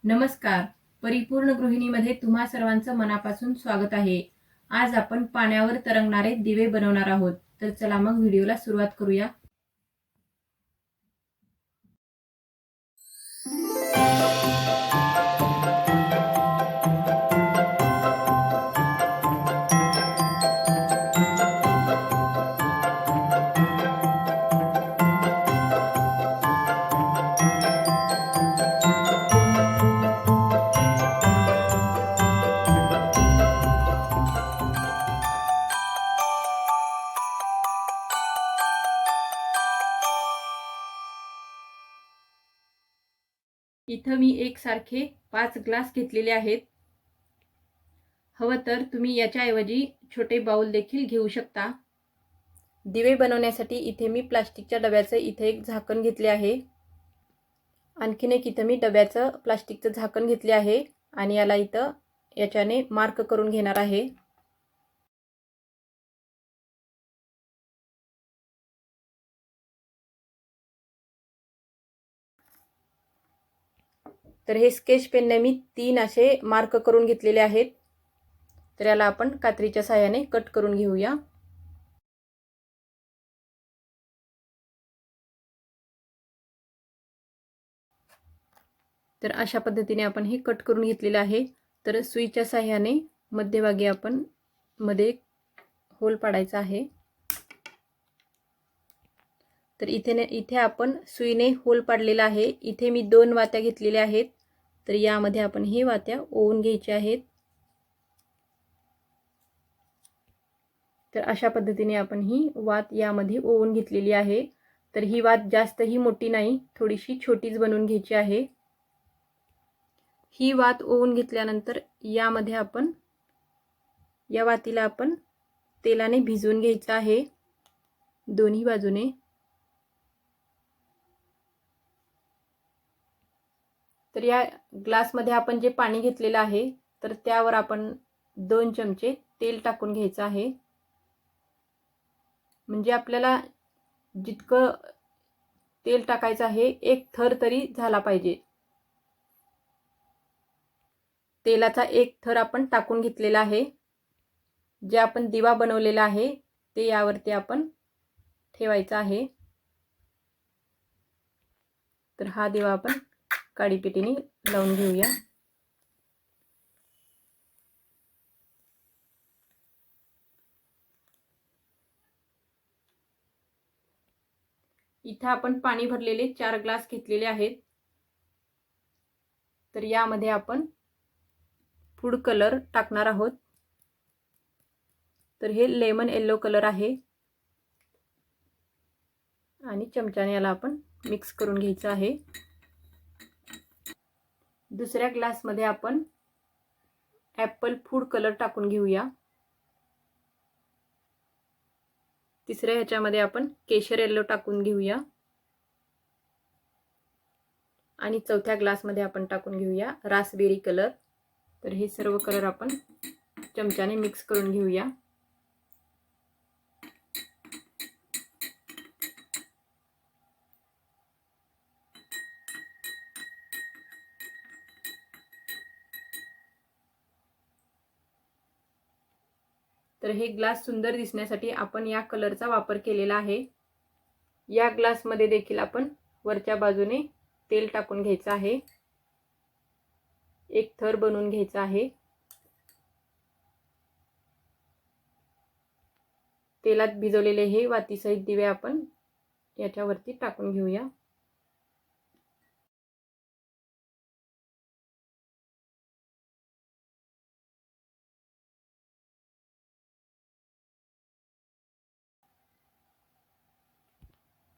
नमस्कार, परिपूर्ण गृहिणीमध्ये तुम्हा सर्वांचं मनापासून स्वागत आहे। आज आपण पाण्यावर तरंगणारे दिवे बनवणार आहोत। तर चला मग व्हिडिओला सुरुवात करूया। इथं मी एकसारखे 5 ग्लास घेतलेले आहेत। हवं तर तुम्ही याच्याऐवजी छोटे बाउल देखील घेऊ शकता। दिवे बनवण्यासाठी इथे मी प्लास्टिकच्या डब्याचं इथे एक झाकण घेतले आहे। आणखीन एक इथे मी डब्याचं प्लास्टिकचं झाकण घेतले आहे आणि याला इथं याच्याने मार्क करून घेणार आहे। तर हे स्केच पेनने मी 3 असे मार्क करून घेतलेले आहेत। तर याला आपण कात्रीच्या सहाय्याने कट करून घेऊया। तर अशा पद्धतीने आपण हे कट करून घेतलेले आहे। तर सुईच्या सहाय्याने मध्यभागी आपण मध्ये होल पाडायचा आहे। तर इथे आपण सुईने होल पाडलेला आहे। इथे मी 2 वात्या घेतलेल्या आहेत। तर यामध्ये आपण ही वात्या ओवून घ्यायच्या आहेत। तर अशा पद्धतीने आपण ही वात यामध्ये ओवून घेतलेली आहे। तर ही वात जास्तही मोठी नाही, थोडीशी छोटीच बनवून घ्यायची आहे। ही वात ओवून घेतल्यानंतर यामध्ये आपण या वातीला आपण तेलाने भिजवून घ्यायचं आहे दोन्ही बाजूने। तर या ग्लासमध्ये आपण जे पाणी घेतलेलं आहे तर त्यावर आपण 2 चमचे तेल टाकून घ्यायचं आहे। म्हणजे आपल्याला जितकं तेल टाकायचं आहे एक थर तरी झाला पाहिजे। तेलाचा एक थर आपण टाकून घेतलेला आहे। जे आपण दिवा बनवलेला आहे ते यावरती आपण ठेवायचा आहे। तर हा दिवा आपण काडीपेटीने लावून घेऊया। इथे आपण पाणी भरलेले 4 ग्लास घेतलेले आहेत। तर यामध्ये आपण फूड कलर टाकणार आहोत। तर हे लेमन येलो कलर आहे आणि चमच्याने याला आपण मिक्स करून घ्यायचं आहे। दुसऱ्या ग्लासमध्ये आपण ॲपल फूड कलर टाकून घेऊया। तिसऱ्या ह्याच्यामध्ये आपण केशर येलो टाकून घेऊया आणि चौथ्या ग्लासमध्ये आपण टाकून घेऊया रास्पबेरी कलर। तर हे सर्व कलर आपण चमच्याने मिक्स करून घेऊया। तर हे ग्लास सुंदर दिसण्यासाठी आपण या कलरचा वापर केलेला आहे। या ग्लासमध्ये देखील आपण वरच्या बाजूने तेल टाकून घ्यायचं आहे। एक थर बनवून घ्यायचा आहे। तेलात भिजवलेले हे वातीसहित दिवे आपण याच्यावरती टाकून घेऊया।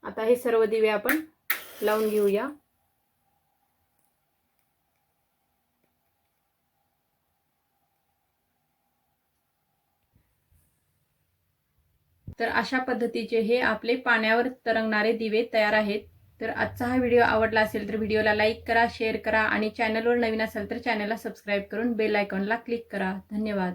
आता हे सर्व दिवे आपण लावून घेऊया। तर अशा पद्धतीचे हे आपले पाण्यावर तरंगणारे दिवे तयार आहेत। तर आजचा हा व्हिडिओ आवडला असेल तर व्हिडिओला लाईक करा, शेअर करा आणि चॅनलवर नवीन असाल तर चॅनलला सबस्क्राईब करून बेल आयकॉनला क्लिक करा। धन्यवाद।